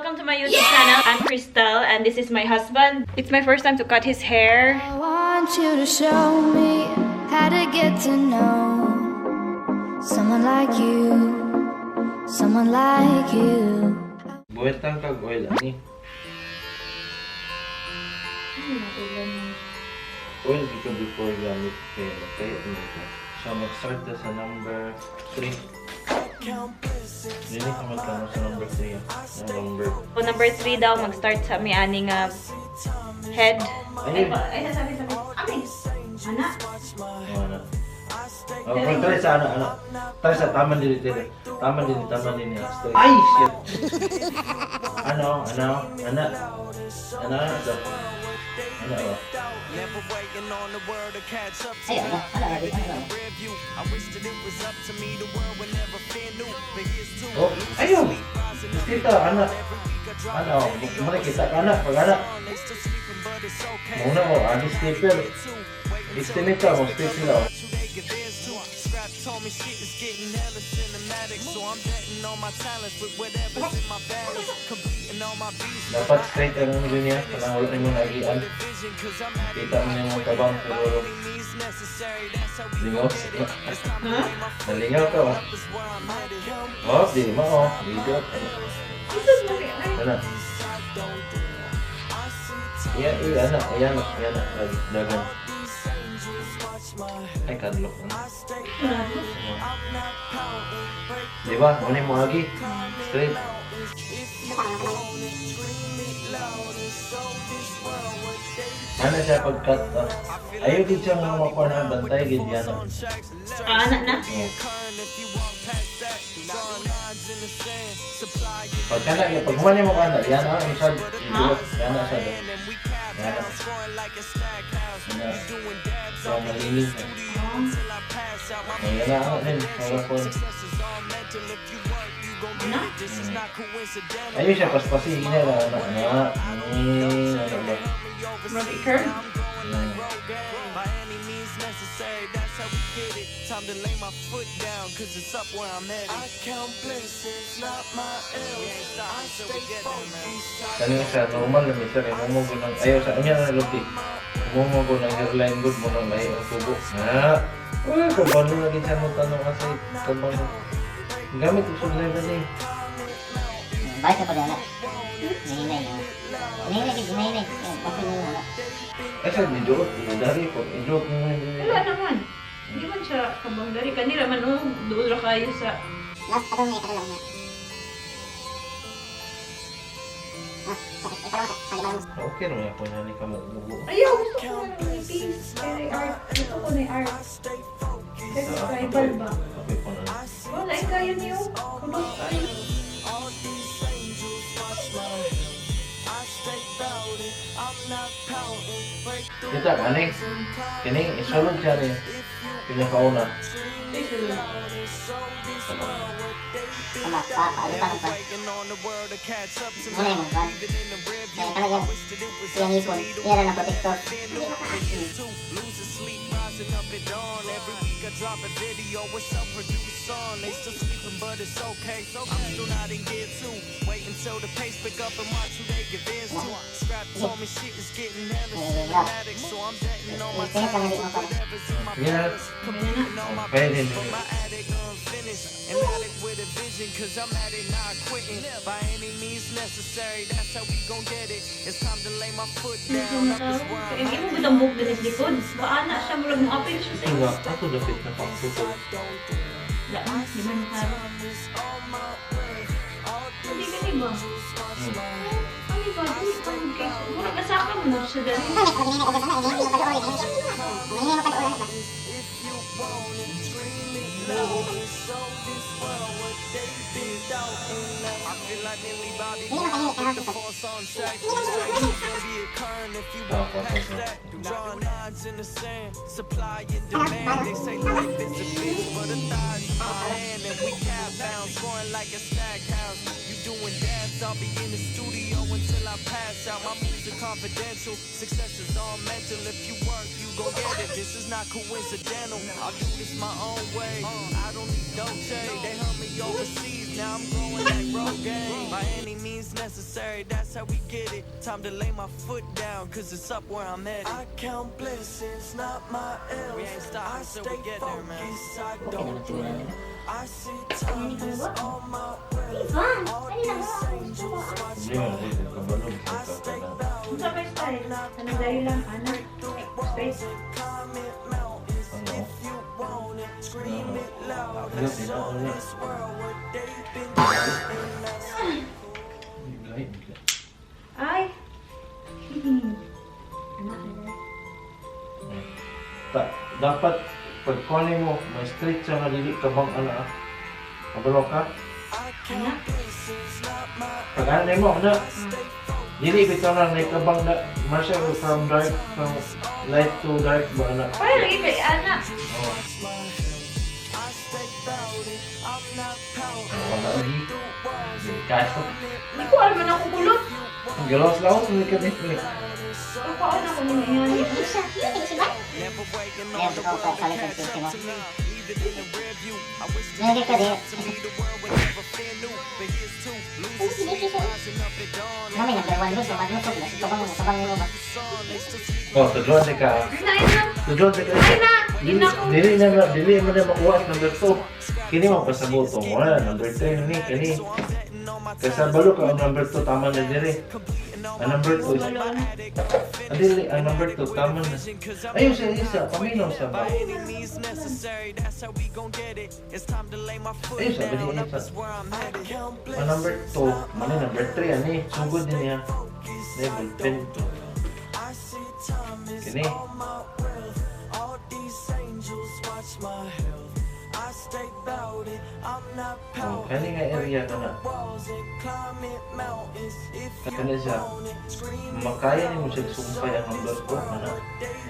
welcome to my YouTube channel. I'm Xtel and this is my husband. It's my first time to cut his hair. I want you to show me how to get to know someone like you, someone like you. Buwetang kag oil ani. Oil dito before gamit kaya ito. So mag-start na sa number 3. Dili ka magtanong sa number 3. So, number 3 daw mag-start sa may aning head. Ay, nasabi. Amin. Ana. ano? Oh, try sa ano. Try sa taman din. Taman din ni Xtel. Ay, shit. Ano? Ay, ano? Oh, ayun. Kita anak. Ano, muna kita ka anak, pag anak. Muna ko, ani stepper. Estimate ka mo, stepper ako. Dapat straight ang video niya, parang wala mo nagian. Kita mo yung mga tabang siguro. Lingaw? Nalingaw ka oh. Oh, di mo oh. Video. Ano? Ayan. Lagi, dagan. Ay, kadlok na. Diba? Muna mo lagi. Straight. Ano siya pag-cut? Ayaw din siya mga makuha na bantay, ganyan. Anak na? Pagka na, pag muna mo ka na, yan ang isa. Yan ang isa. Yan ang. So, malinis. Yan ang ako din. Ayun siya, paspasihin niya na anak. Ano ba? Mag-curl? Time to lay my foot down, cause it's up where I'm headed. I count blessings, not my L's. I stay focused. Kanina sa normal na minsan ay mumugo ng ayaw sa kanya na luti. Mumugo ng hairline good mo ng lahi ang tubo. Uy, kabalo na din siya mo tanong kasi kabalo. Gamit ko sa level eh. Balik na pa rin, Nahinay na. Nahinay. Kasi nyo wala. Ay, sa video, dari po. I-joke mo Wala naman. Hindi man siya kabang dari. Kanira man doon ra kayo sa... Last, katulong niya. Okay naman ako na ni kamubugo. Ayaw, gusto ko na ng piece. Kaya art. Gusto ko na yung art. Kasi tribal ba? Okay po na. Wala, kaya niyo. Kabang kayo. Kita, kaning. Kining, isulod siya ni. Pinakauna. Sama, paalita ko pa. Muna yung mga kaya talaga, yung ipon, yan ang protector. Hindi maka-action. Drop a video with some produce on. They still sleeping, but it's okay. I'm still not in gear two. Wait until the pace pick up and watch who they give in to. Scrap told me shit is getting hella cinematic, so I'm betting on my time. Whatever's in my past, competing on my best. But my addict unfinished, an addict with a vision, cause I'm at it not quitting. By any means necessary, that's how we gon' get it. It's time to lay my foot down. Up is where I'm Hindi mo bitambok din sa likod. Baana siya, murag mo apil siya sa Nga, ako dapit na pang-tuto. Wala man, di man harap. Hindi ka ba? Ano ba? Murag nasaka mo na siya dali. I feel like nearly Bobby with the force on track. It's gonna be occurring if you walk past that. Drawing lines in the sand, supply and demand. They say life is a bitch, but a thigh's in my hand. And we cap bound, scoring like a stack house. You doing dabs, I'll be in the studio until I pass out. My moves are confidential, success is all mental. If you work, you gon' get it. This is not coincidental. I'll do this my own way. I don't need Dolce, they help me overseas. Now I'm going like road gang. By any means necessary, that's how we get it. Time to lay my foot down, cause it's up where I'm headed. I count blessings, not my L's. We ain't stopping till we get there, man. I don't dwell. I see time is on my way. All these angels watch Hindi mo natin kabalog I sa stay kanan. bound. Kung sa may style, ano dahil lang, anak, space. Climbing mountains Ano? if you want it. Scream it loud. Ano? Let's show this world what they've been doing. That's Ay, Ay! Anak, dapat pag kunin mo, may straight siya nga dili ka bang ana. Kabalo ka? anak. Pag ano mo, ana. Dili bitaw na may kabang na martial from dark, from light to dark ba ana. Ay, lagi kay anak. Oh. Wala lagi. Kaso. Hindi ko alam na ako kulot. Ang galos lang ako, hindi ka din. Kapaon ako nung yan. Ayan, ito ko sa likod ko mo. Nalagay ka din. Kami number 1 luz, number 2 luz. Kabang mo ba? Oh, tudlon di ka. Ay na! Tudlon di ka. Ay na! Hindi na ako. Dili mo na makuha sa number 2. Kini mo pasabuto mo na, number 3 ni, kini. Kasi balo ka ang number 2, tama na diri. Ang number 2 is... Adili, ang number 2, tama na. Ayun siya, isa, paminaw siya ba? Ayun siya, bali isa. Ang number 2, ano number 3, ano sugod din niya. Level 10. Kini. Oh, kani nga area ka na. Kani siya. Makaya ni mo siya sumpay ang number 2, ano?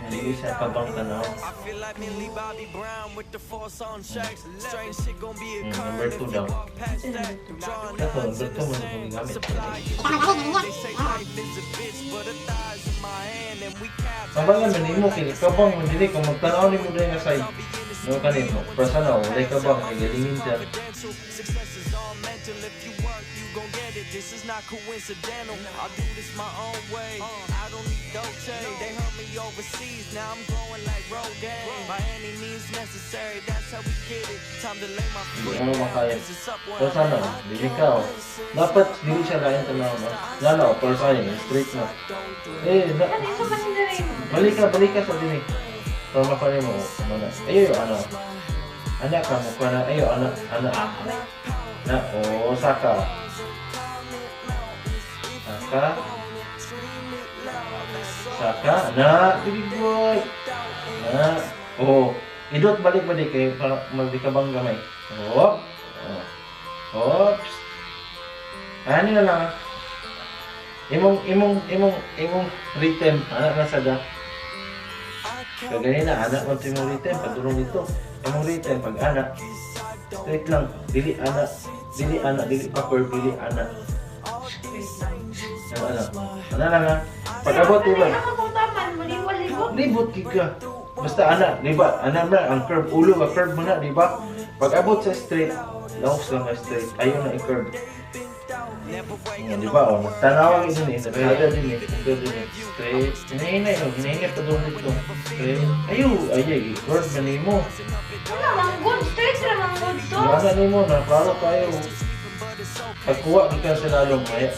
Hindi siya kabang tanaw. Number 2 daw. Ito, number 2 mo na kung gamit. Kabangan man mo kini kabang man dili kung magtanaw ni mo dai nga side. No kanimo, personal, wala ka bang galingin siya. This is not coincidental. I'll do this my own way. I don't need Dolce. They heard me overseas. Now I'm growing like Rogaine. By any means necessary. That's how we get it. Time to lay my foot Hindi mo makaya. down. 'Cause it's up where So sana, dili ka. Dapat dili siya lain tanaw ba. Lalo, person straight na. Na, Ano ito kasi na rin? balik ka sa dini. So makuha mo, ano. Ayo ano. Anak ka mo kana, ayo anak. Na, oh, saka. Saka, na, big boy. Na, oh, idot balik-balik kayo para magdikabang gamay. Hop. Hops. Ano na lang. Imong rhythm, anak na sada. Kagani na, anak mo imong rhythm, padulong dito. Imong rhythm, pag anak. Straight lang, dili anak, dili pa curve, dili anak. Ano lang ha? Pag-abot diba? Ano kung taman? Maliwal-libot. Libot ka. Basta anak, diba? Anak na, ang curve, ulo ka curve mo na, diba? Pag-abot sa straight, laos lang na straight, ayaw na i-curve. Diba? O, nagtanawag din eh, nagkada din eh, straight. Hinahinay pa doon dito. Straight. Ayaw, i-curve na nimo. Wala, manggod. Straight na manggod to. Wala nimo na, para tayo. Pagkuha ka sa lalong kaya.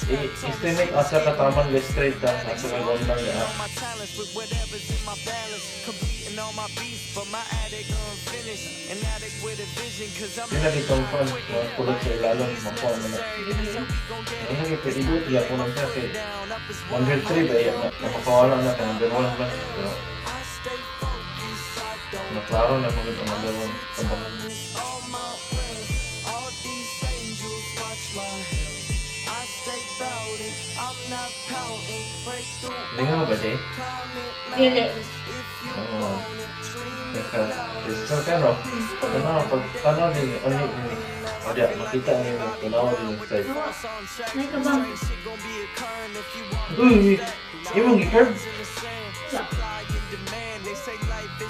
I-estimate asa kataman ga straight ha. Nasa kagon lang ya. Sila ditong fan. Kulot sa ilalong. Makuha mo na. Ano naging pwede tiga ko lang siya kay number 3 ba yan? Makakawala na ka number 1 ba? Pero naklaro na kung ito number 1. Hindi nga ba di? Dili. Oo. So kano? Pag tanaw din, ada makita niyo mo, tanaw din yung side. May kabang. Uy! Imong i-curve?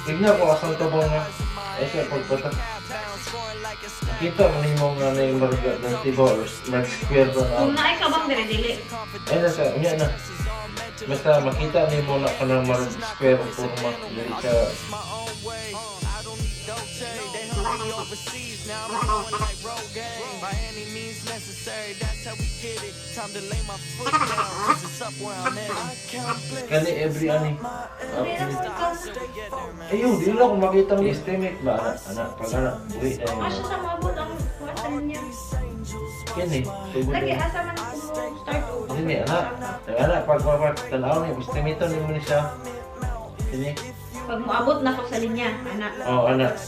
Tignan ko asang tabang na. Ay siya pagpatak. Nakita mo ni mo nga na yung marga ng tibo, mag-square pa na. Kung naay ka bang dire-dili? Ay nasa, unya na. Basta makita ni mo na ka ng mag-square o forma. Dili siya. Overseas now, I'm on like road game. By any means necessary, that's how we get it. Time to lay my foot down, 'cause it's up where I'm at. Kani every ani. Hindi na mo ikaw na. Ayun, di lang kung makita mo estimate ba? Anak, pag anak, buwi na yun. Masya sa mabot ang wasan niya. Kini, tugod Lagi na. asa man kung start over. Hindi, anak. Anak, pag tanaw ni, estimate ni mo ni siya. Kini. Pag moabot na ko sa linya, anak. Oh, anak.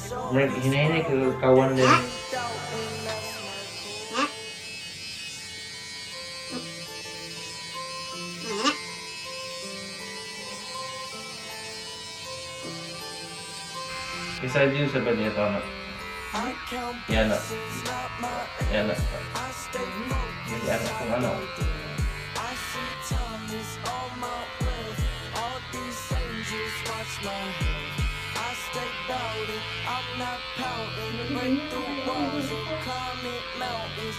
Hinahinay ka kawan din. Isa dito sa banya ito, anak. Yan, anak. Yan, anak. Hindi, anak. Kung ano.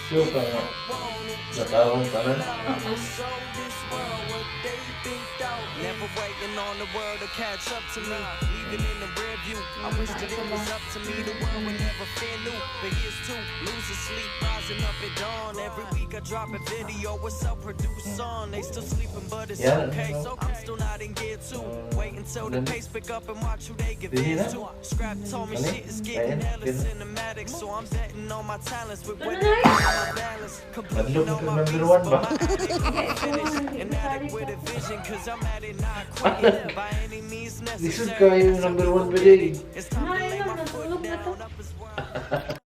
Sure ka nga. Natawang ka na. Never waiting on the world to catch up to me. Leaving in the rear view. I wish that it was up to me. The world would never feel new. But here's two. Losing sleep, rising up at dawn. Every week I drop a video. A self-produced song. They still sleeping, but it's okay. So I'm still not in gear two. Wait until the pace pick up and watch who they give in to. Scrap told me shit is getting hella cinematic. So I'm betting on my talents with what they my balance. Completing Madlog on ka my number peace. 1 ba? An addict with a vision, cause I'm at it not quitting by any means Lisod necessary. ka yung number 1 ba dyan? It's time to lay my Ay, foot natulog na to. down, up as well.